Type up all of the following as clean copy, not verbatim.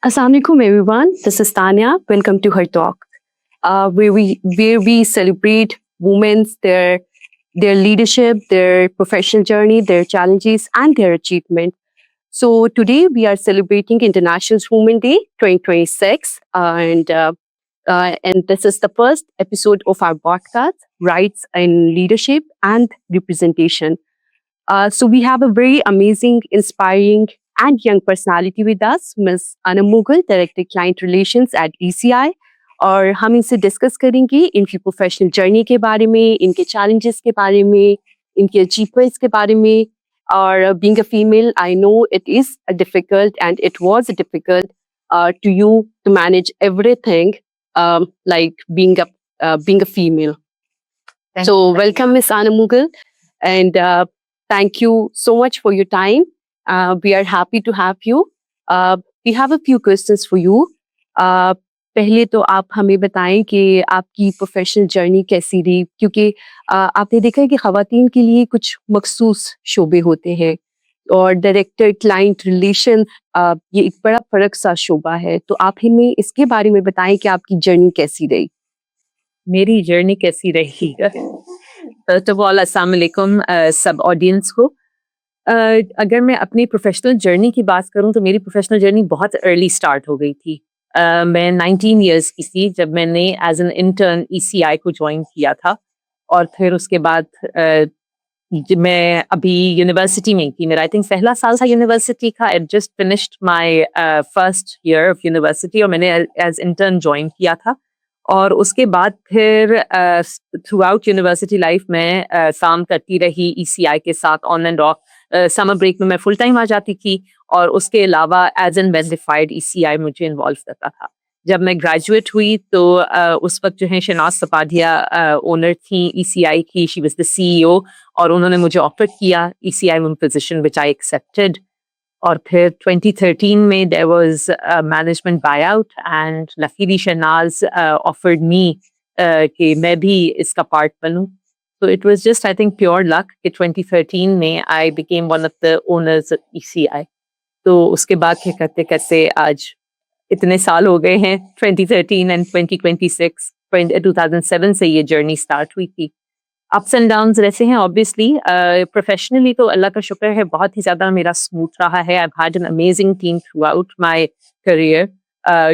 Assalamualaikum everyone. This is Tanya. Welcome to Her Talk, where we celebrate women's their leadership, their professional journey, their challenges, and their achievement. So today we are celebrating International Women Day 2026, and this is the first episode of our podcast, Rights in Leadership and Representation. So we have a very amazing, inspiring, and young personality with us, Ms. Anam Mughal, Director Client Relations at ECI. और हम इनसे discuss करेंगे इनकी professional journey के बारे में, इनके challenges के बारे में, इनके अचीवमेंट्स के बारे में. और being a female, I know it is difficult and it was difficult to you to manage everything, like being a female. So welcome, Ms. Anam Mughal, and thank you so much for your time. We are happy to have you. We have a few questions for you. पहले तो आप हमें बताएं कि आपकी professional journey कैसी रही, क्योंकि आपने देखा है कि ख़वातीन के लिए कुछ मखसूस शोबे होते हैं और डायरेक्टर क्लाइंट रिलेशन ये एक बड़ा फ़र्क सा शोबा है. तो आप हमें इसके बारे में बताएं कि आपकी जर्नी कैसी रही. मेरी जर्नी कैसी रही? फर्स्ट ऑफ ऑल अस्सलाम वालेकुम सब ऑडियंस को. अगर मैं अपनी प्रोफेशनल जर्नी की बात करूं तो मेरी प्रोफेशनल जर्नी बहुत अर्ली स्टार्ट हो गई थी. मैं 19 इयर्स की थी जब मैंने एज एन इंटर्न ECI को ज्वाइन किया था, और फिर उसके बाद मैं अभी यूनिवर्सिटी में थी. मेरा आई थिंक पहला साल था यूनिवर्सिटी का. I just finished my first year of university और मैंने एज इंटर्न ज्वाइन किया था. और उसके बाद फिर थ्रू आउट यूनिवर्सिटी लाइफ में काम करती रही ECI के साथ on and off. Summer break में मैं फुल टाइम आ जाती थी, और उसके अलावा एज एन वेरिफाइड ECI मुझे इन्वॉल्व करता था. जब मैं ग्रेजुएट हुई तो उस वक्त जो है शनाज सपादिया ओनर थी ECI की. शी वाज द CEO, और उन्होंने मुझे ऑफर किया ECI में पोजीशन विच आई एक्सेप्टेड. और फिर 2013 में there was management buy out and luckily Shahnaz offered me कि मैं भी इसका पार्ट बनूं. So it was just, I think, pure luck कि 2013 में I became one of the owners of ECI. तो उसके बाद क्या करते करते आज इतने साल हो गए हैं. 2013 and 2026, 2007 से ये जर्नी स्टार्ट हुई थी. अप्स एंड डाउन्स रहते हैं ऑब्वियसली. प्रोफेशनली तो अल्लाह का शुक्र है बहुत ही ज़्यादा मेरा स्मूथ रहा है. I've had an amazing team throughout my career.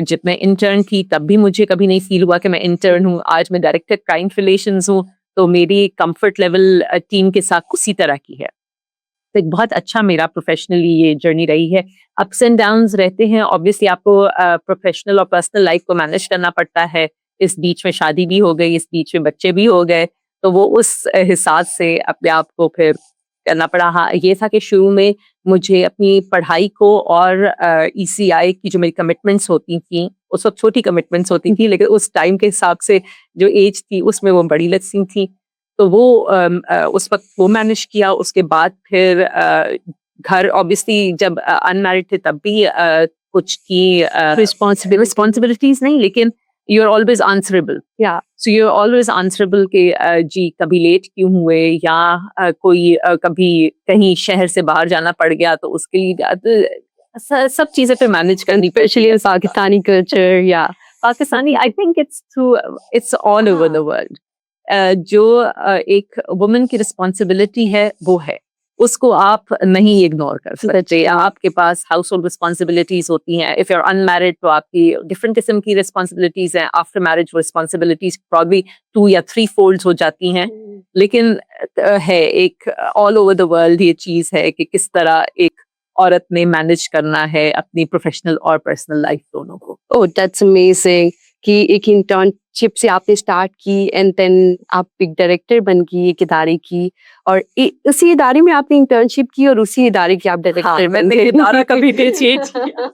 जब मैं इंटर्न थी तब भी मुझे कभी नहीं फील हुआ कि मैं इंटर्न हूँ. आज मैं डायरेक्टर क्लाइंट रिलेशंस हूँ, तो मेरी कंफर्ट लेवल टीम के साथ उसी तरह की है. तो एक बहुत अच्छा मेरा प्रोफेशनली ये जर्नी रही है. अप्स एंड डाउन्स रहते हैं ऑब्वियसली. आपको प्रोफेशनल और पर्सनल लाइफ को मैनेज करना पड़ता है. इस बीच में शादी भी हो गई, इस बीच में बच्चे भी हो गए, तो वो उस हिसाब से अपने आप को फिर करना पड़ा. हाँ, ये था कि शुरू में मुझे अपनी पढ़ाई को और ECI की जो मेरी कमिटमेंट्स होती थी, उस वक्त छोटी कमिटमेंट्स होती थी, लेकिन उस टाइम के हिसाब से जो एज थी उसमें वो बड़ी लस्सी थी, तो वो उस वक्त वो मैनेज किया. उसके बाद फिर घर ऑब्वियसली जब अनमैरिड थे तब भी कुछ की रिस्पॉन्सिबिलिटीज नहीं, लेकिन यू आर ऑलवेज आंसरेबल. या so you are always answerable कि जी कभी लेट क्यों हुए, या कोई कभी कहीं शहर से बाहर जाना पड़ गया तो उसके लिए सब चीज़ें फिर मैनेज करनी. स्पेशली इन पाकिस्तानी कल्चर या Pakistani, I think it's all over the world. जो एक वुमन की रिस्पॉन्सिबिलिटी है वो है, उसको आप नहीं इग्नोर कर सकते. आपके पास हाउस होल्ड रिस्पॉन्सिबिलिटीज होती हैं. इफ यू आर अनमैरिड तो आपकी डिफरेंट किस्म की रिस्पॉन्सिबिलिटीज हैं. आफ्टर मैरिज वो रिस्पॉन्सिबिलिटीज प्रॉब्ली 2 या 3 फोल्ड्स हो जाती हैं. लेकिन है एक ऑल ओवर द वर्ल्ड ये चीज़ है कि किस तरह एक औरत ने मैनेज करना है अपनी प्रोफेशनल और पर्सनल लाइफ दोनों को. ओह दैट्स अमेजिंग कि एक इंटर्नशिप से आपने स्टार्ट की एंड देन आप एक डायरेक्टर बन गई एक इदारे की, और उसी इदारे में आपने इंटर्नशिप की और उसी इदारे की आप डायरेक्टर बन गए. इदारा कभी नहीं चेंज किया.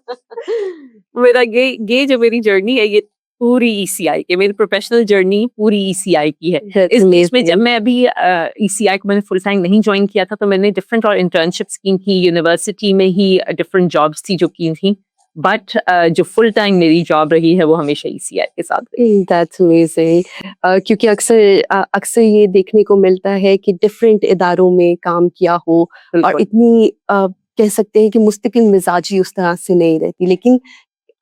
मेरा ये जो मेरी जर्नी है ये पूरी ECI की, मेरी प्रोफेशनल जर्नी पूरी ECI की है. इस बीच में जब मैं अभी ECI को मैंने फुल टाइम नहीं ज्वाइन किया था तो मैंने डिफरेंट और इंटर्नशिप्स की थी. यूनिवर्सिटी में ही डिफरेंट जॉब्स थी जो की थी, बट जो फुल टाइम मेरी जॉब रही है वो हमेशा ECI के साथ रही. That's amazing. क्योंकि अक्सर ये देखने को मिलता है कि डिफरेंट इदारों में काम किया हो और इतनी कह सकते हैं कि मुस्तकिल मिजाजी उस तरह से नहीं रहती, लेकिन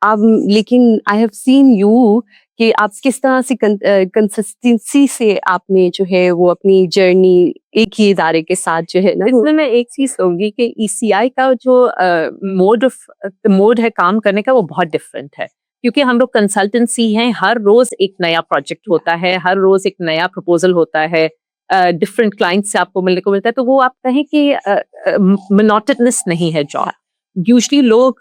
आप लेकिन आई हैव सीन यू कि आप किस तरह से कंसिस्टेंसी से आपने जो है वो अपनी जर्नी एक ही इदारे के साथ जो है ना इसमें मैं एक चीज कहूंगी कि ईसीआई का जो मोड है काम करने का वो बहुत डिफरेंट है, क्योंकि हम लोग कंसल्टेंसी हैं, हर रोज एक नया प्रोजेक्ट होता है, हर रोज एक नया प्रपोजल होता है, डिफरेंट क्लाइंट से आपको मिलने को मिलता है, तो वो आप कहें कि मोनोटोनस नहीं है जॉब। यूजली लोग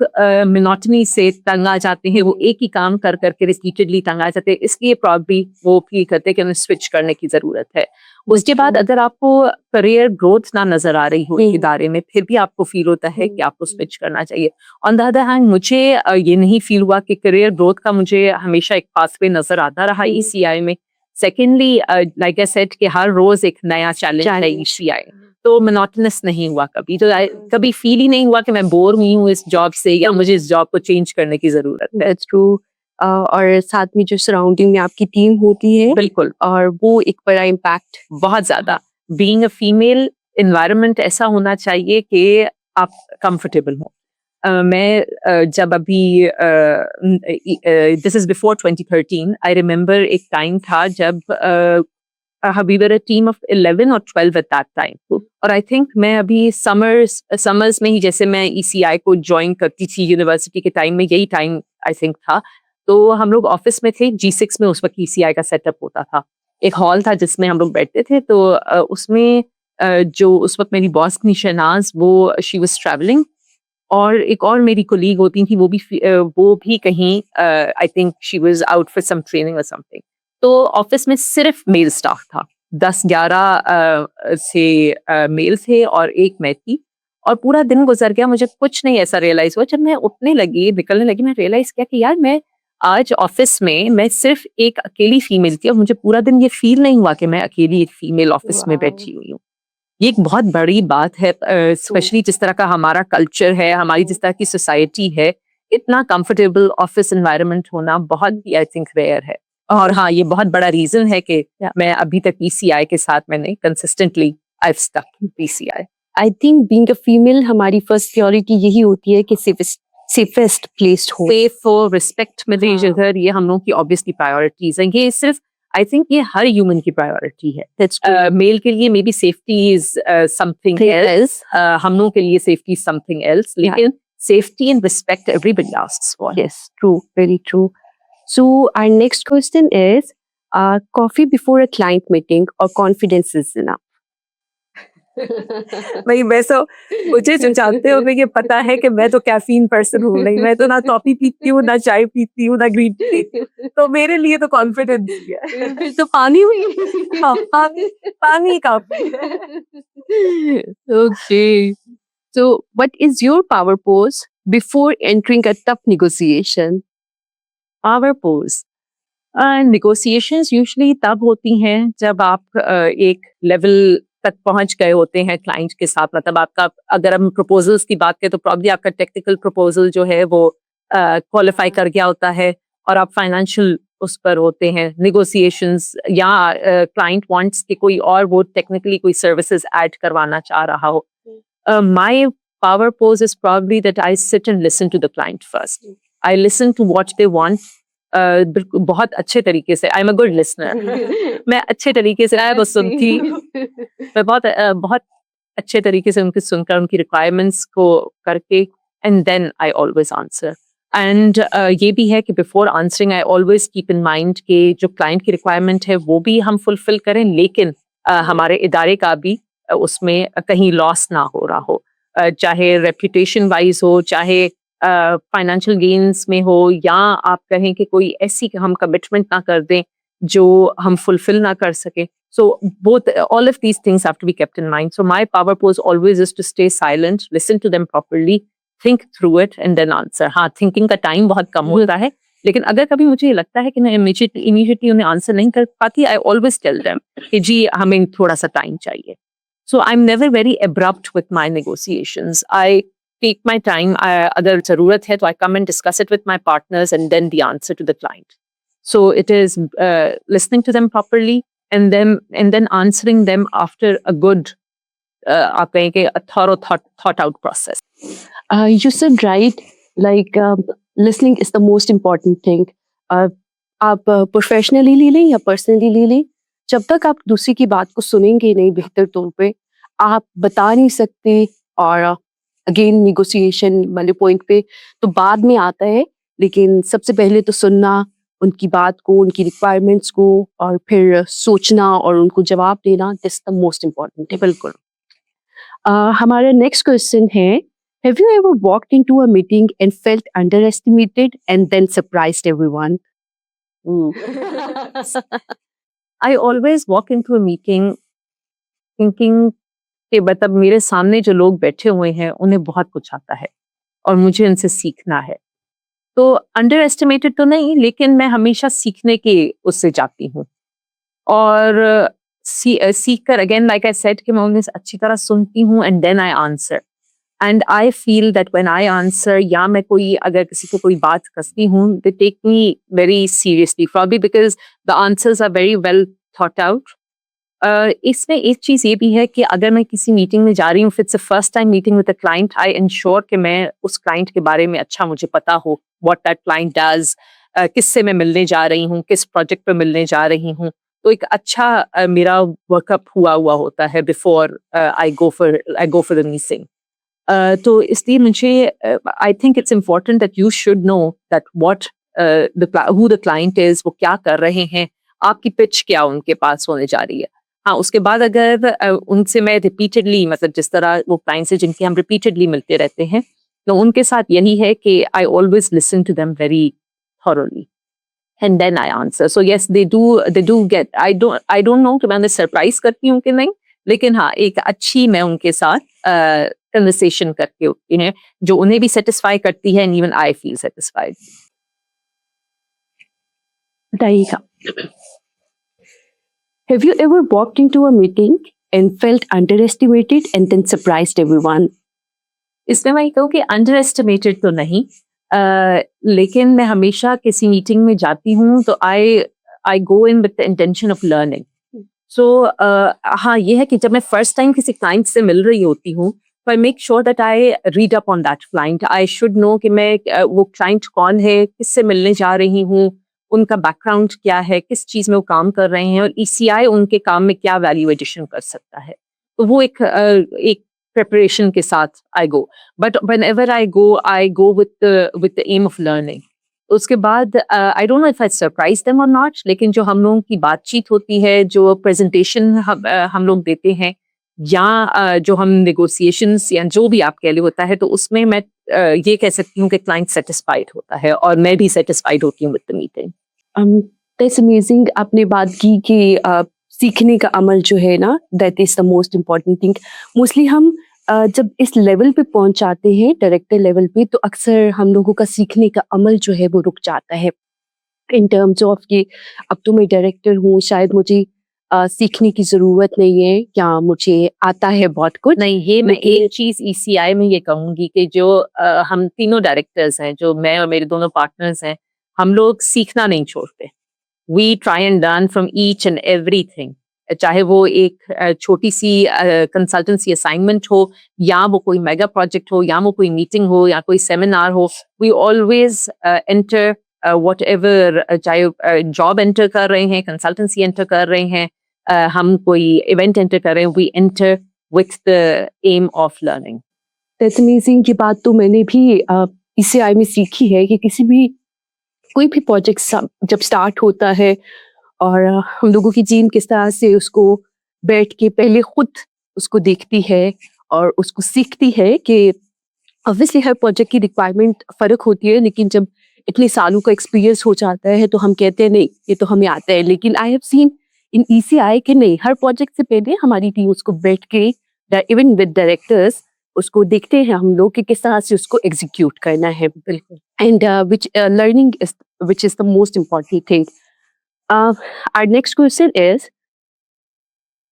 मोनोटनी से तंग आ जाते हैं, वो एक ही काम कर करके रिपीटेडली तंग आ जाते हैं, इसलिए प्रॉब्ली वो फील करते हैं कि उन्हें स्विच करने की जरूरत है। उसके बाद अगर आपको करियर ग्रोथ ना नजर आ रही हो इदारे में, फिर भी आपको फील होता है कि आपको स्विच करना चाहिए। ऑन द अदर हैंड मुझे ये नहीं फील हुआ कि करियर ग्रोथ का मुझे हमेशा एक पाथवे नजर आता रहा ईसीआई में। सेकेंडली लाइक आई सेड कि हर रोज एक नया चैलेंज है ईसीआई, तो मोनोटोनस नहीं हुआ कभी, तो कभी फील ही नहीं हुआ कि मैं बोर हुई हूँ इस जॉब से या मुझे इस जॉब को चेंज करने की जरूरत है। That's true. और साथ में जो सराउंडिंग में आपकी टीम होती है बिल्कुल, और वो एक बड़ा इम्पैक्ट बहुत ज्यादा। बीइंग अ फीमेल एनवायरनमेंट ऐसा होना चाहिए कि आप कंफर्टेबल हो। मैं जब अभी this is before 2013, I remember एक टाइम था जब we were a team of 11 or 12 at that time, और आई थिंक मैं अभी समर्स में ही, जैसे मैं ईसीआई को ज्वाइन करती थी यूनिवर्सिटी के टाइम में, यही टाइम आई थिंक था, तो हम लोग ऑफिस में थे, G6 में उस वक्त ईसीआई का सेटअप होता था, एक हॉल था जिसमें हम लोग बैठते थे, तो उसमें जो उस वक्त मेरी बॉस थी शहनाज, वो शी वाज ट्रैवलिंग, और एक और मेरी कोलीग होती थी, वो भी कहीं I think she was out for some training और समथिंग, तो ऑफिस में सिर्फ मेल स्टाफ था, 10-11 से मेल थे और एक मैं थी, और पूरा दिन गुजर गया, मुझे कुछ नहीं ऐसा रियलाइज हुआ। जब मैं उठने लगी, निकलने लगी, मैं रियलाइज किया कि यार मैं आज ऑफिस में मैं सिर्फ एक अकेली फीमेल थी, और मुझे पूरा दिन ये फील नहीं हुआ कि मैं अकेली एक फीमेल ऑफिस में बैठी हुई हूँ। ये एक बहुत बड़ी बात है, स्पेशली जिस तरह का हमारा कल्चर है, हमारी जिस तरह की सोसाइटी है, इतना कंफर्टेबल ऑफिस एनवायरनमेंट होना बहुत ही आई थिंक रेयर है। और हाँ, ये बहुत बड़ा रीजन है कि मैं अभी तक पीसीआई के साथ मैंने consistently I stuck PCI. I think being a female हमारी फर्स्ट प्रायोरिटी यही होती है कि सेफेस्ट प्लेस्ड हो, सेफ हो, रिस्पेक्ट मिले इधर, ये हम लोग की ऑब्वियसली प्रायोरिटीज हैं। ये सिर्फ आई थिंक ये हर ह्यूमन की प्रायोरिटी है। मेल के लिए may be safety is something else, हम लोग के लिए सेफ्टी इज समथिंग एल्स, लेकिन safety and respect everybody asks for. Yes, true, very true. So our next question is, coffee before a client meeting or confidence is enough? भाई वैसे मुझे जो जानते हो, ये पता है कि मैं तो कैफीन पर्सन हूँ नहीं, मैं तो ना कॉफी पीती हूँ, ना चाय पीती हूँ, ना ग्रीन टी, तो मेरे लिए तो कॉन्फिडेंस ही है। फिर तो पानी हुई। हाँ, पानी काफी। Okay. So what is your power pose before entering a tough negotiation? Power pose negotiations usually तब होती हैं जब आप एक लेवल तक पहुंच गए होते हैं क्लाइंट के साथ, मतलब आपका, अगर हम प्रपोजल्स की बात करें तो प्रॉब्ली आपका टेक्निकल प्रपोजल जो है वो क्वालिफाई कर गया होता है, और आप फाइनेंशियल उस पर होते हैं नेगोशिएशंस, या क्लाइंट वांट्स कि कोई और वो टेक्निकली कोई सर्विसेज ऐड करवाना चाह रहा हो। My power pose is probably that I sit and listen to the client first, I listen to what they want, बहुत अच्छे तरीके से, I am a good listener, मैं अच्छे तरीके से वो सुनती, मैं बहुत अच्छे तरीके से उनकी सुनकर उनकी रिक्वायरमेंट्स को करके, and then I always answer. And ये भी है कि before answering I always keep in mind कि जो क्लाइंट की रिक्वायरमेंट है वो भी हम फुलफिल करें, लेकिन हमारे इदारे का भी उसमें कहीं लॉस ना हो रहा हो, चाहे रेपुटेशन वाइज हो, चाहे फाइनेंशियल गेन्स में हो, या आप कहें कि कोई ऐसी हम कमिटमेंट ना कर दें जो हम फुलफिल ना कर सके। So both, all of these things have to be kept in mind. So my power pose always is to stay silent, listen to them properly, think through it, and then answer. हाँ, thinking का time बहुत कम होता है, लेकिन अगर कभी मुझे लगता है कि मैं immediately उन्हें आंसर नहीं कर पाती, I always tell them कि जी हमें थोड़ा सा टाइम चाहिए. So I'm never very abrupt with my negotiations. I take my time. अगर जरूरत है तो I come and discuss it with my partners and then the answer to the client. So it is listening to them properly and then answering them after a good, आप कहें कि a thorough thought out process. You said right, like listening is the most important thing. आप professionally ले लें या personally ले लें, जब तक आप दूसरे की बात को सुनेंगे नहीं बेहतर तौर पे, आप बता नहीं सकते। और अगेन निगोशिएशन वाले पॉइंट पे तो बाद में आता है, लेकिन सबसे पहले तो सुनना उनकी बात को, उनकी रिक्वायरमेंट्स को, और फिर सोचना और उनको जवाब देना, दिस द मोस्ट इम्पॉर्टेंट है। बिल्कुल। हमारा नेक्स्ट क्वेश्चन है, have you ever walked into a meeting and felt underestimated and then surprised everyone? I always walk into a meeting thinking कि मतलब मेरे सामने जो लोग बैठे हुए हैं उन्हें बहुत कुछ आता है और मुझे उनसे सीखना है। तो अंडर एस्टिमेटेड तो नहीं, लेकिन मैं हमेशा सीखने के उससे जाती हूँ। और सीख कर अगेन लाइक आई सेड कि मैं उन्हें अच्छी तरह सुनती हूँ and then I answer. And I feel that when I answer, या मैं कोई अगर किसी को कोई बात कसती हूँ, they take me very seriously, probably because the answers are very well thought out. इसमें एक चीज ये भी है कि अगर मैं किसी मीटिंग में जा रही हूँ, it's a first time meeting with a client, I ensure कि मैं उस क्लाइंट के बारे में अच्छा मुझे पता हो, व्हाट दैट क्लाइंट डज, किससे मैं मिलने जा रही हूँ, किस प्रोजेक्ट पे मिलने जा रही हूँ। तो एक अच्छा मेरा वर्कअप हुआ होता है before I go for the meeting. तो इसलिए मुझे I think it's important that you should know that what who the client is, वो क्या कर रहे हैं, आपकी पिच क्या उनके पास होने जा रही है। हाँ, उसके बाद अगर उनसे मैं रिपीटेडली, मतलब जिस तरह वो क्लाइंट्स हैं जिनके हम रिपीटेडली मिलते रहते हैं, तो उनके साथ यही है कि I always listen to them very thoroughly and then I answer. So yes, they do get, I don't know कि मैं उन्हें सरप्राइज करती हूँ कि नहीं, लेकिन हाँ, एक अच्छी मैं उनके साथ कन्वर्सेशन करके होती है जो उन्हें भी सेटिस्फाई करती है and even I feel satisfied. बताइएगा, have you ever walked into a meeting and felt underestimated and then surprised everyone? इसमें मैं कहूँ कि अंडर एस्टिमेटेड तो नहीं, लेकिन मैं हमेशा किसी मीटिंग में जाती हूँ तो I go in with the intention of learning. So हाँ, ये है कि जब मैं फर्स्ट टाइम किसी क्लाइंट से मिल रही होती हूँ, तो I make sure that I read up on that client. I should know कि मैं वो क्लाइंट कौन है, किससे मिलने जा रही हूँ, उनका बैकग्राउंड क्या है, किस चीज़ में वो काम कर रहे हैं, और ईसीआई उनके काम में क्या वैल्यू एडिशन कर सकता है। तो वो एक प्रिपरेशन के साथ I go. But whenever I go with the aim of learning। उसके बाद आई don't know if I surprise them और नॉट, लेकिन जो हम लोगों की बातचीत होती है, जो प्रेजेंटेशन हम लोग देते हैं, या जो हम नेगोशिएशंस या जो भी आप कह ले होता है, तो उसमें मैं ये कह सकती हूँ कि क्लाइंट सेटिस्फाइड होता है और मैं भी सेटिस्फाइड होती हूँ with the meeting. That's amazing. आपने बात की कि सीखने का अमल जो है ना, that is the most important thing. Mostly हम जब इस लेवल पे पहुंच जाते हैं, डायरेक्टर लेवल पे, तो अक्सर हम लोगों का सीखने का अमल जो है वो रुक जाता है, इन टर्म्स ऑफ कि अब तो मैं डायरेक्टर हूँ, शायद मुझे सीखने की जरूरत नहीं है, या मुझे आता है बहुत कुछ। नहीं, ये मैं लेकिन एक चीज ईसीआई में ये कहूंगी कि जो हम तीनों डायरेक्टर्स हैं, जो मैं और मेरे दोनों पार्टनर्स हैं, हम लोग सीखना नहीं छोड़ते। We try and learn from each and everything, चाहे वो एक छोटी सी कंसल्टेंसी असाइनमेंट हो, या वो कोई मेगा प्रोजेक्ट हो, या वो कोई मीटिंग हो, या कोई सेमिनार हो। We always enter whatever, चाहे जॉब एंटर कर रहे हैं, कंसल्टेंसी एंटर कर रहे हैं, हम कोई इवेंट एंटर कर रहे हैं, we enter with the aim of learning. That's amazing. की बात तो मैंने भी ईसीआई में सीखी है कि कोई भी प्रोजेक्ट जब स्टार्ट होता है, और हम लोगों की टीम किस तरह से उसको बैठ के पहले खुद उसको देखती है और उसको सीखती है कि ऑब्वियसली हर प्रोजेक्ट की रिक्वायरमेंट फ़र्क होती है, लेकिन जब इतने सालों का एक्सपीरियंस हो जाता है तो हम कहते हैं नहीं, ये तो हमें आता है। लेकिन I have seen in ECI के नहीं, हर प्रोजेक्ट से पहले हमारी टीम उसको बैठ के, इवन विद डायरेक्टर्स, उसको देखते हैं हम लोग कि किस तरह से उसको एग्जीक्यूट करना है। बिल्कुल। And which learning is which is the most important thing. Our next question is,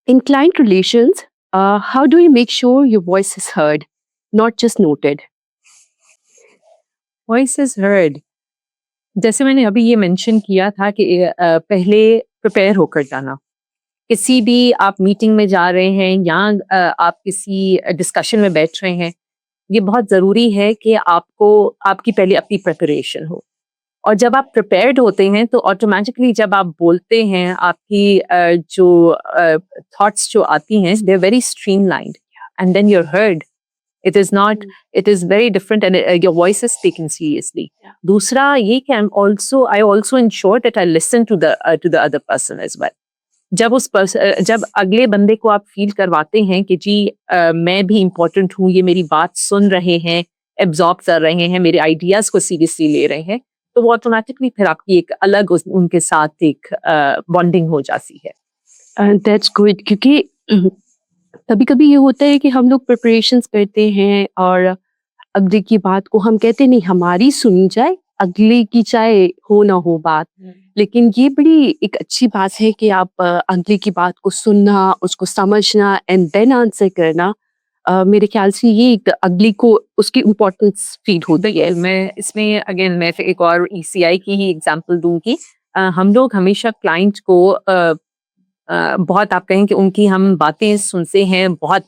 in client relations, how do you make sure your voice is heard, not just noted? Voice is heard, जैसे मैंने अभी ये mention किया था कि पहले prepare होकर जाना। किसी भी आप मीटिंग में जा रहे हैं, या आप किसी डिस्कशन में बैठ रहे हैं, ये बहुत ज़रूरी है कि आपकी पहले अपनी प्रिपरेशन हो। और जब आप प्रिपेयर्ड होते हैं तो ऑटोमेटिकली जब आप बोलते हैं आपकी जो थॉट्स जो आती हैं they are very streamlined and then you are heard. It is not it is very different and your voice is taken seriously. दूसरा ये कि I also ensure that I listen to the other person as well. जब अगले बंदे को आप feel करवाते हैं कि जी मैं भी इम्पोर्टेंट हूँ, ये मेरी बात सुन रहे हैं, एब्जॉर्ब कर रहे हैं, मेरे आइडियाज को सीरियसली ले रहे हैं, तो वो ऑटोमेटिकली फिर आपकी एक अलग उनके साथ एक बॉन्डिंग हो जाती है। दैट्स गुड, क्योंकि कभी कभी ये होता है कि हम लोग प्रिपरेशंस करते हैं और अगले की बात को हम कहते नहीं हमारी सुनी जाए, अगले की चाहे हो ना हो बात। लेकिन ये बड़ी एक अच्छी बात है कि आप अगले की बात को सुनना, उसको समझना एंड देन आंसर करना। मेरे ख्याल से ये एक अगली को उसकी इम्पोर्टेंस फील होती है। मैं फिर एक और ECI की ही एग्जांपल दूंगी। हम लोग हमेशा क्लाइंट को बहुत आप कहें कि उनकी हम बातें सुनते हैं, बहुत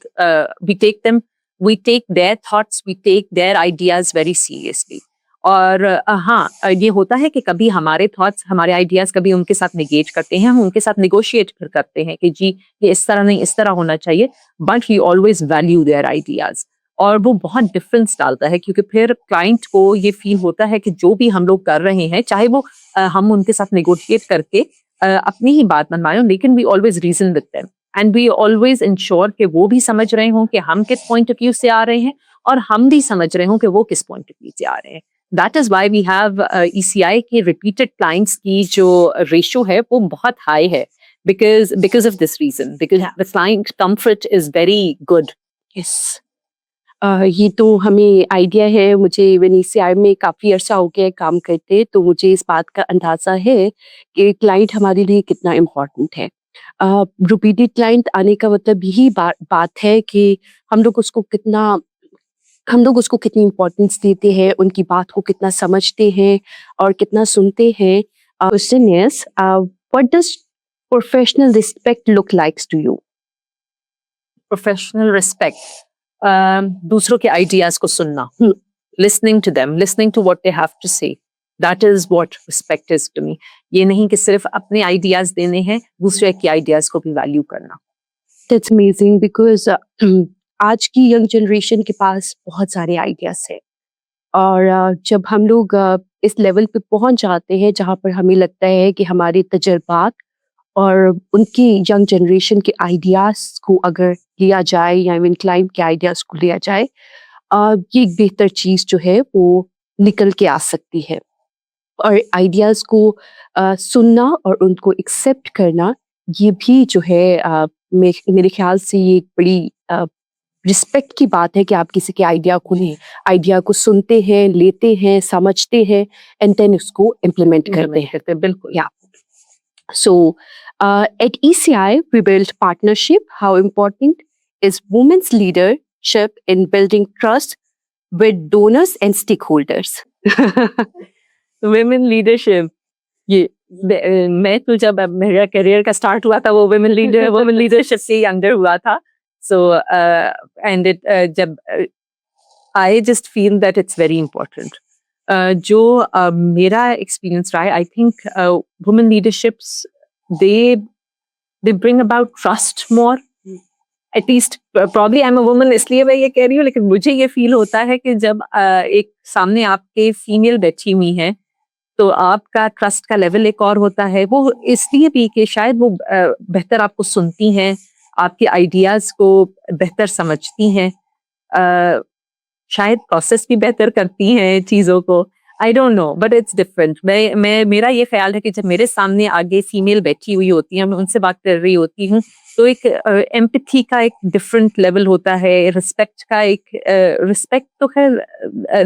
we take their thoughts, we take their ideas very seriously. और हाँ, ये होता है कि कभी हमारे थॉट्स, हमारे आइडियाज कभी उनके साथ निगेट करते हैं, हम उनके साथ निगोशिएट करते हैं कि जी ये इस तरह नहीं, इस तरह होना चाहिए, but we always value their ideas. और वो बहुत डिफरेंस डालता है, क्योंकि फिर क्लाइंट को ये फील होता है कि जो भी हम लोग कर रहे हैं, चाहे वो हम उनके साथ निगोशिएट करके अपनी ही बात मनवाएं, लेकिन we always reason with them and we always ensure कि वो भी समझ रहे हों कि हम किस पॉइंट ऑफ व्यू से आ रहे हैं और हम भी समझ रहे हों कि वो किस पॉइंट ऑफ व्यू से आ रहे हैं। That is why we have ECI के रिपीटेड क्लाइंट्स की जो रेशो है वो बहुत हाई है, because of this reason, because the client comfort is very good. Yes, ये तो हमें आइडिया है। मुझे ECI में काफ़ी अर्सा हो गया है काम करते, तो मुझे इस बात का अंदाज़ा है कि क्लाइंट हमारे लिए कितना इम्पोर्टेंट है। रिपीटेड क्लाइंट आने का मतलब यही बात है कि हम लोग उसको कितनी इम्पोर्टेंस देते हैं, उनकी बात को कितना समझते हैं और कितना सुनते हैं। Question is, what does professional respect look likes to you? Professional respect, दूसरों के आइडियाज को सुनना, listening to them, listening to what they have to say, that is what respect is to me. ये नहीं कि सिर्फ अपने आइडियाज देने हैं, दूसरे के आइडियाज को भी वैल्यू करना। दैट्स अमेजिंग, बिकॉज आज की यंग जनरेशन के पास बहुत सारे आइडियाज हैं और जब हम लोग इस लेवल पे पहुंच जाते हैं जहां पर हमें लगता है कि हमारे तजर्बात और उनकी यंग जनरेशन के आइडियाज को अगर लिया जाए या इवन क्लाइंट के आइडियाज को लिया जाए, ये एक बेहतर चीज़ जो है वो निकल के आ सकती है। और आइडियाज़ को सुनना और उनको एक्सेप्ट करना, ये भी जो है मेरे ख्याल से ये एक बड़ी रिस्पेक्ट की बात है कि आप किसी के आइडिया को सुनते हैं, लेते हैं, समझते हैं एंड देन उसको इम्प्लीमेंट करते हैं। बिल्कुल। या So, at ECI, we build partnership. How important is women's leadership in building trust with donors and stakeholders? Women leadership, ये मैं तो जब मेरा करियर का स्टार्ट हुआ था वो वुमेन लीडरशिप से ही अंडर हुआ था। सो एंड इट जब I just feel that it's very important. जो मेरा एक्सपीरियंस रहा है, I think women leaderships they bring about trust more, at least probably I am a woman इसलिए मैं ये कह रही हूँ, लेकिन मुझे ये फील होता है कि जब एक सामने आपके फीमेल बैठी हुई है तो आपका ट्रस्ट का लेवल एक और होता है। वो इसलिए भी कि शायद वो बेहतर आपको सुनती हैं, आपके आइडियाज को बेहतर समझती हैं, शायद प्रोसेस भी बेहतर करती हैं चीज़ों को। आई don't no, but it's different. मेरा ये ख्याल है कि जब मेरे सामने आगे फीमेल बैठी हुई होती है, मैं उनसे बात कर रही होती हूँ, तो एक एम्पैथी का एक डिफरेंट लेवल होता है, रिस्पेक्ट का एक रिस्पेक्ट तो खैर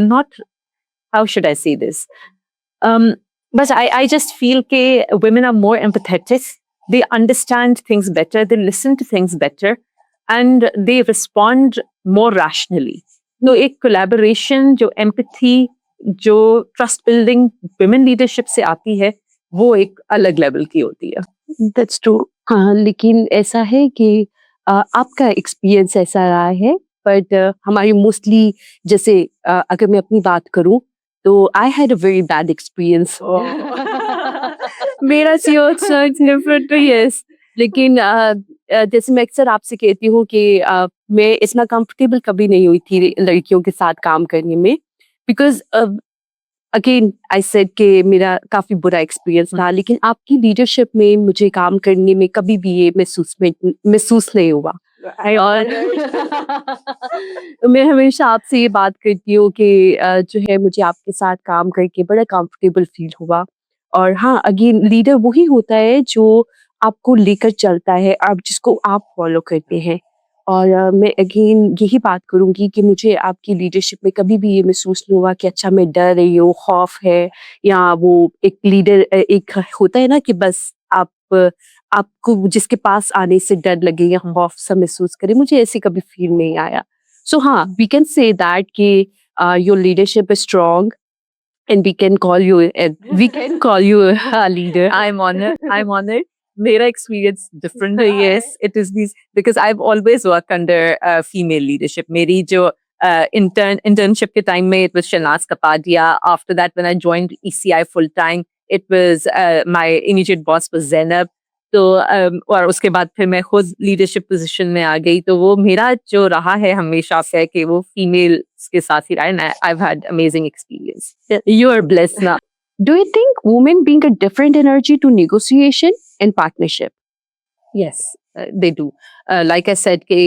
नॉट, हाउ शुड आई से दिस, बस I just feel कि women are more empathetic, they understand things better, they listen to things better and they respond more rationally. तो एक collaboration, जो empathy, जो trust building women leadership से आती है, वो एक अलग लेवल की होती है। That's true. हाँ, लेकिन ऐसा है कि आपका एक्सपीरियंस ऐसा रहा है बट हमारी मोस्टली जैसे अगर मैं अपनी बात करूं तो I had a very bad experience. मेरा सीओ डिफरेंट यस, लेकिन जैसे मैं अक्सर आपसे कहती हूँ कि मैं इतना कंफर्टेबल कभी नहीं हुई थी लड़कियों के साथ काम करने में, बिकॉज अगेन आई सेड कि मेरा काफी बुरा एक्सपीरियंस था, लेकिन आपकी लीडरशिप में मुझे काम करने में कभी भी ये महसूस नहीं हुआ। और मैं हमेशा आपसे ये बात करती हूँ कि जो है मुझे आपके साथ काम करके बड़ा कंफर्टेबल फील हुआ। और हाँ, अगेन लीडर वही होता है जो आपको लेकर चलता है, आप जिसको आप फॉलो करते हैं। और मैं अगेन यही बात करूंगी कि मुझे आपकी लीडरशिप में कभी भी ये महसूस नहीं हुआ कि अच्छा मैं डर रही हूँ, खौफ है, या वो एक लीडर एक होता है ना कि बस आपको जिसके पास आने से डर लगे या खौफ सा महसूस करे, मुझे ऐसे कभी फील नहीं आया। सो हाँ, वी कैन से दैट कि your leadership is strong and we can call you a leader. I'm honored. Mera experience different. Yes, it is these because I've always worked under female leadership. मेरी जो internship के time में it was Shanaz Kapadia. After that, when I joined ECI full time, it was my immediate boss was Zainab. तो और उसके बाद फिर मैं खुद लीडरशिप पोजीशन में आ गई, तो वो मेरा जो रहा है हमेशा से कि वो फीमेल के साथ ही रहा है। I've had amazing experience. You are blessed now. Do you think women bring a different energy to negotiation and partnership? Yes, they do. Like I said कि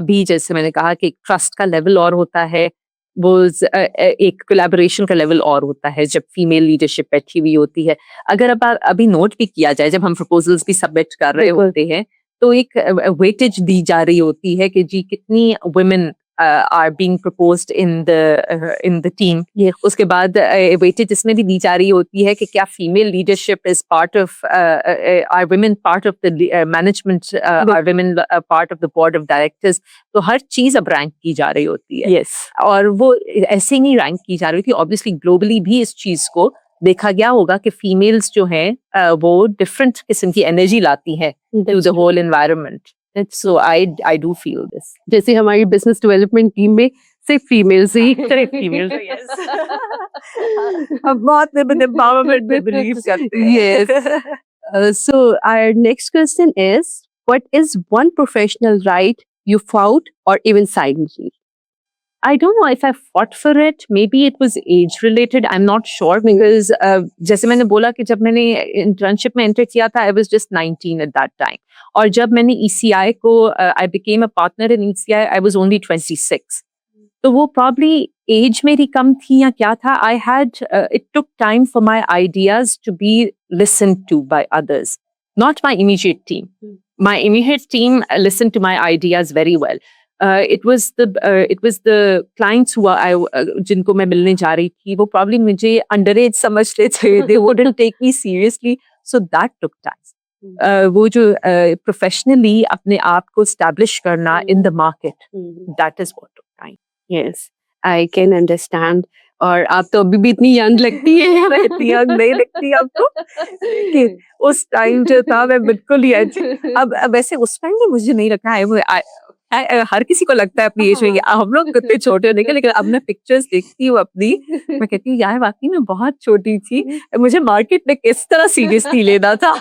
अभी जैसे मैंने कहा कि ट्रस्ट का लेवल और होता है, वो एक कोलैबोरेशन का लेवल और होता है जब फीमेल लीडरशिप बैठी हुई होती है। अगर अब अभी नोट भी किया जाए, जब हम प्रपोजल्स भी सबमिट कर रहे बिल्कुल। होते हैं, तो एक वेटेज दी जा रही होती है कि जी कितनी women are being proposed in the team. Yes. उसके बाद वेटेज इसमें भी दी जा रही होती है कि क्या female leadership is part of or women part of the management, are women part of the board of directors. तो हर चीज अब रैंक की जा रही होती है। Yes. और वो ऐसे ही नहीं रैंक की जा रही थी, ऑब्वियसली ग्लोबली भी इस चीज को देखा गया होगा कि फीमेल्स जो हैं वो डिफरेंट किस्म की एनर्जी लाती हैं to the whole environment. So I do feel this. जैसे हमारी बिजनेस डेवलपमेंट टीम में सिर्फ फीमेल्स ही सिर्फ फीमेल्स, यस। हम बहुत एम्पावरमेंट में बिलीव करते हैं। Yes. So our next question is, what is one professional right you fought or even silently? I don't know if I fought for it. Maybe it was age related. I'm not sure because जैसे मैंने बोला कि जब मैंने internship में enter किया था, I was just 19 at that time. और जब मैंने ECI को I became a partner in ECI, I was only 26. तो वो probably age मेरी कम थी या क्या था. I had it took time for my ideas to be listened to by others, not my immediate team. My immediate team listened to my ideas very well. It was the clients who जिनको मैं मिलने जा रही थी, वो probably मुझे underage समझते थे. They wouldn't take me seriously, so that took time. वो जो professionally अपने आप को establish करना in the market, that is what took time. Yes, I can understand. और आप तो अभी भी इतनी यंग लगती है। इतनी young नहीं लगती आपको, लेकिन उस टाइम जो था मैं बिल्कुल ही अब वैसे उस टाइम में मुझे नहीं लगता हर किसी को लगता है अपनी एज में हम लोग कितने छोटे होने के, लेकिन अब मैं पिक्चर्स देखती हूँ अपनी, मैं कहती हूँ यार वाकई में बहुत छोटी थी, मुझे मार्केट में किस तरह सीरियसली लेना था।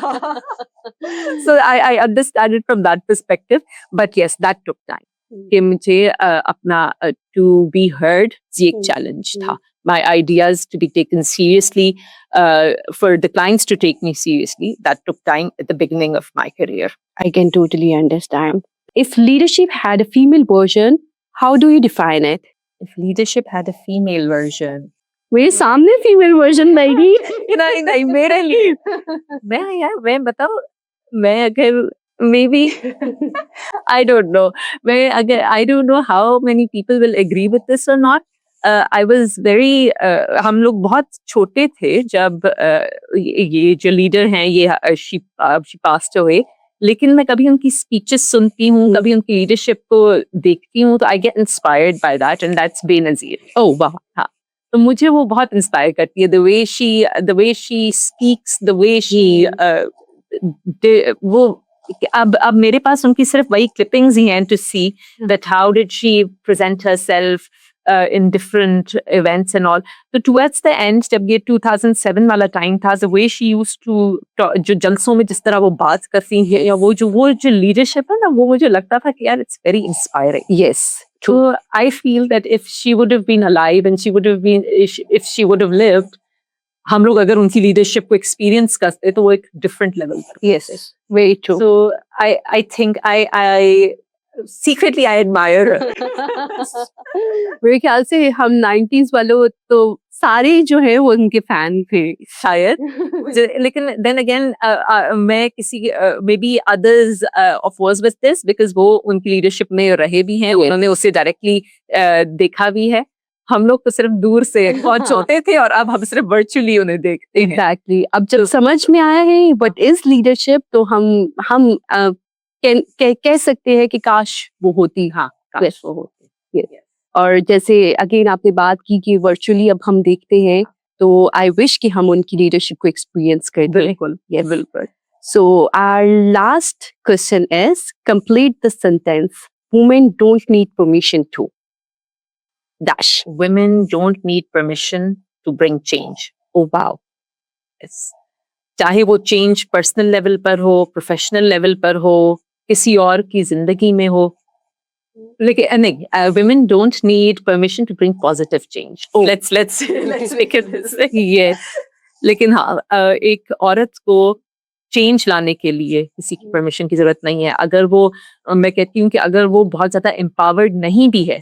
So I understand it from that perspective, but yes that took time कि मुझे अपना टू बी हर्ड ये एक चैलेंज था। My ideas to be taken seriously, for the clients to take me seriously, that took time at the beginning of my career. I can totally understand. If leadership had a female version, how do you define it? If leadership had a female version, मेरे सामने female version नहीं। नहीं मेरे लिए मैं बताऊं, मैं अगर maybe I don't know, मैं अगर I don't know how many people will agree with this or not. I was very हम लोग बहुत छोटे थे जब ये जो लीडर हैं ये she passed away, लेकिन मैं कभी उनकी स्पीचेस सुनती हूँ, कभी उनकी लीडरशिप को देखती हूँ, तो I get inspired by that, and that's Benazir. Oh वाह, हाँ, तो मुझे वो बहुत इंस्पायर करती है, the way she speaks, the way she वो अब मेरे पास उनकी सिर्फ वही क्लिपिंग्स ही हैं to see that how did she present herself in different events and all. So towards the end, जब ये 2007 वाला टाइम था, the way she used to जो जलसों में जिस तरह वो बात करती है या वो जो लीडरशिप है ना, वो मुझे लगता था कि यार it's very inspiring. Yes. So I feel that if she would have been alive and she would have been if she would have lived, हम लोग अगर उनकी लीडरशिप को एक्सपीरियंस करते तो वो एक डिफरेंट लेवल पर. Yes. Very true. So I think I secretly I admire her. मेरे ख्याल से हम 90s वालों तो सारे जो है वो उनके फैन थे शायद. लेकिन then again मैं किसी may be others of was with this because वो उनकी लीडरशिप में रहे भी हैं, उन्होंने उसे डायरेक्टली देखा भी है. हम लोग तो सिर्फ दूर से पहुंच होते थे और अब हम सिर्फ वर्चुअली उन्हें देखते हैं. एग्जैक्टली. अब जब समझ में आया है व्हाट इज लीडरशिप, तो हम कह सकते हैं कि काश वो होती. हाँ, काश वो होती. और जैसे अगेन आपने बात की कि वर्चुअली अब हम देखते हैं, तो आई विश कि हम उनकी लीडरशिप को एक्सपीरियंस कर. बिल्कुल. बिल्कुल. So our last question is, complete the sentence. Women don't need permission to. Dash. Women don't need permission to bring change. Oh wow. Yes. चाहे वो चेंज पर्सनल लेवल पर हो, प्रोफेशनल लेवल पर हो, किसी और की जिंदगी में हो, लेकिन नहीं, women don't need permission to bring positive change. Oh. Let's make it this way. Yes. लेकिन हाँ, एक औरत को चेंज लाने के लिए किसी की परमिशन की जरूरत नहीं है. अगर वो, मैं कहती हूँ कि अगर वो बहुत ज्यादा एम्पावर्ड नहीं भी है,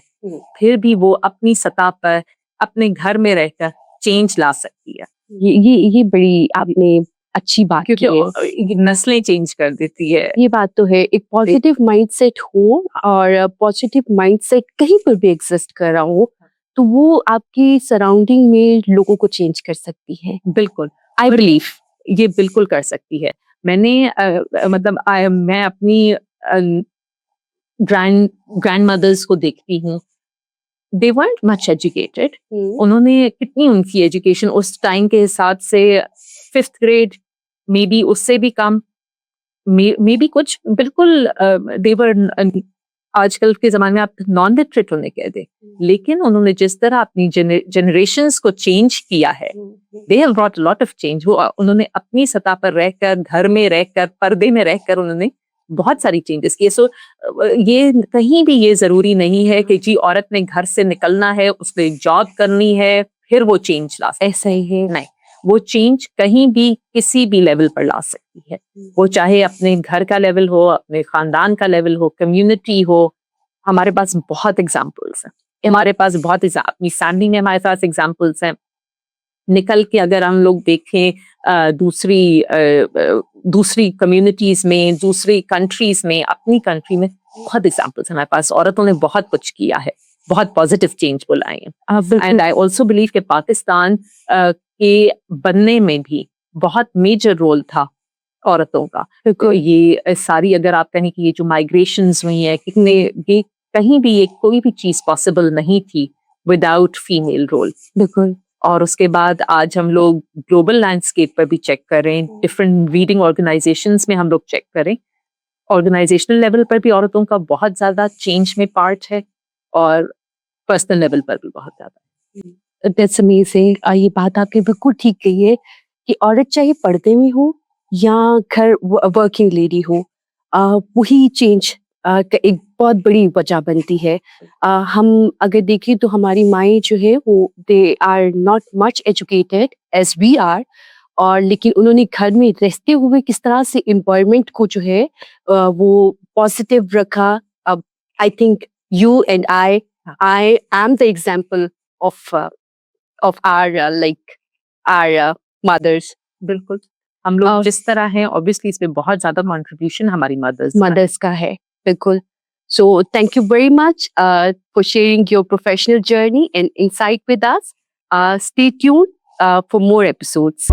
फिर भी वो अपनी सतह पर अपने घर में रहकर चेंज ला सकती है. ये बड़ी आपने अच्छी बात की है. क्योंकि नस्लें चेंज कर देती है. ये बात तो है. एक पॉजिटिव माइंडसेट हो और पॉजिटिव माइंडसेट कहीं पर भी एग्जिस्ट कर रहा हो, तो वो आपकी सराउंडिंग में लोगों को चेंज कर सकती है. बिल्कुल. आई बिलीव ये बिल्कुल कर सकती है. मैंने मतलब मैं अपनी ग्रैंड मदर्स को देखती हूँ. They weren't much educated. उन्होंने कितनी उनकी एजुकेशन उस टाइम के हिसाब से 5th ग्रेड, मे बी उससे भी कम, मे बी कुछ बिल्कुल देवर आजकल के जमाने में आप नॉन लिटरेट उन्हें कह दे, लेकिन उन्होंने जिस तरह अपनी जनरेशंस को चेंज किया है, they have brought lot of change. वो उन्होंने अपनी सतह पर रहकर, घर में रहकर, पर्दे में रहकर उन्होंने बहुत सारी चेंजेस किए. सो ये कहीं भी ये जरूरी नहीं है कि जी औरत ने घर से निकलना है, उसने जॉब करनी है, फिर वो चेंज ला सकती. ऐसा ही है. नहीं, वो चेंज कहीं भी किसी भी लेवल पर ला सकती है. वो चाहे अपने घर का लेवल हो, अपने खानदान का लेवल हो, कम्युनिटी हो. हमारे पास बहुत एग्जाम्पल्स हैं. हमारे पास बहुत अपनी फैमिली में हमारे पास एग्जाम्पल्स हैं. निकल के अगर हम लोग देखें दूसरी कम्युनिटीज में, दूसरी कंट्रीज में, अपनी कंट्री में बहुत एग्जाम्पल्स हमारे पास. औरतों ने बहुत कुछ किया है, बहुत पॉजिटिव चेंज बुलाए हैं. एंड आई ऑल्सो बिलीव कि पाकिस्तान के बनने में भी बहुत मेजर रोल था औरतों का. तो ये सारी, अगर आप कहें कि ये जो माइग्रेशंस हुई है, कितने, ये कहीं भी ये कोई भी चीज पॉसिबल नहीं थी विदाउट फीमेल रोल. बिल्कुल. और उसके बाद आज हम लोग ग्लोबल लैंडस्केप पर भी चेक करें, डिफरेंट रीडिंग ऑर्गेनाइजेशंस में हम लोग चेक करें, ऑर्गेनाइजेशनल लेवल पर भी औरतों का बहुत ज्यादा चेंज में पार्ट है और पर्सनल लेवल पर भी बहुत ज्यादा. That's amazing. ये बात आपने बिल्कुल ठीक कही है कि औरत चाहे पर्दे में हो या घर वर्किंग लेडी हो, वही चेंज का एक बहुत बड़ी वजह बनती है. हम अगर देखें तो हमारी माएँ जो है वो they are not much educated as we are, और लेकिन उन्होंने घर में रहते हुए किस तरह से एम्पावरमेंट को जो है वो पॉजिटिव रखा. अब I think you and I am the example of our like our mothers. बिल्कुल. हम लोग जिस तरह हैं, ऑब्वियसली इसमें बहुत ज्यादा कंट्रीब्यूशन हमारी मदर्स का है. बिल्कुल. So thank you very much for sharing your professional journey and insight with us. Stay tuned for more episodes.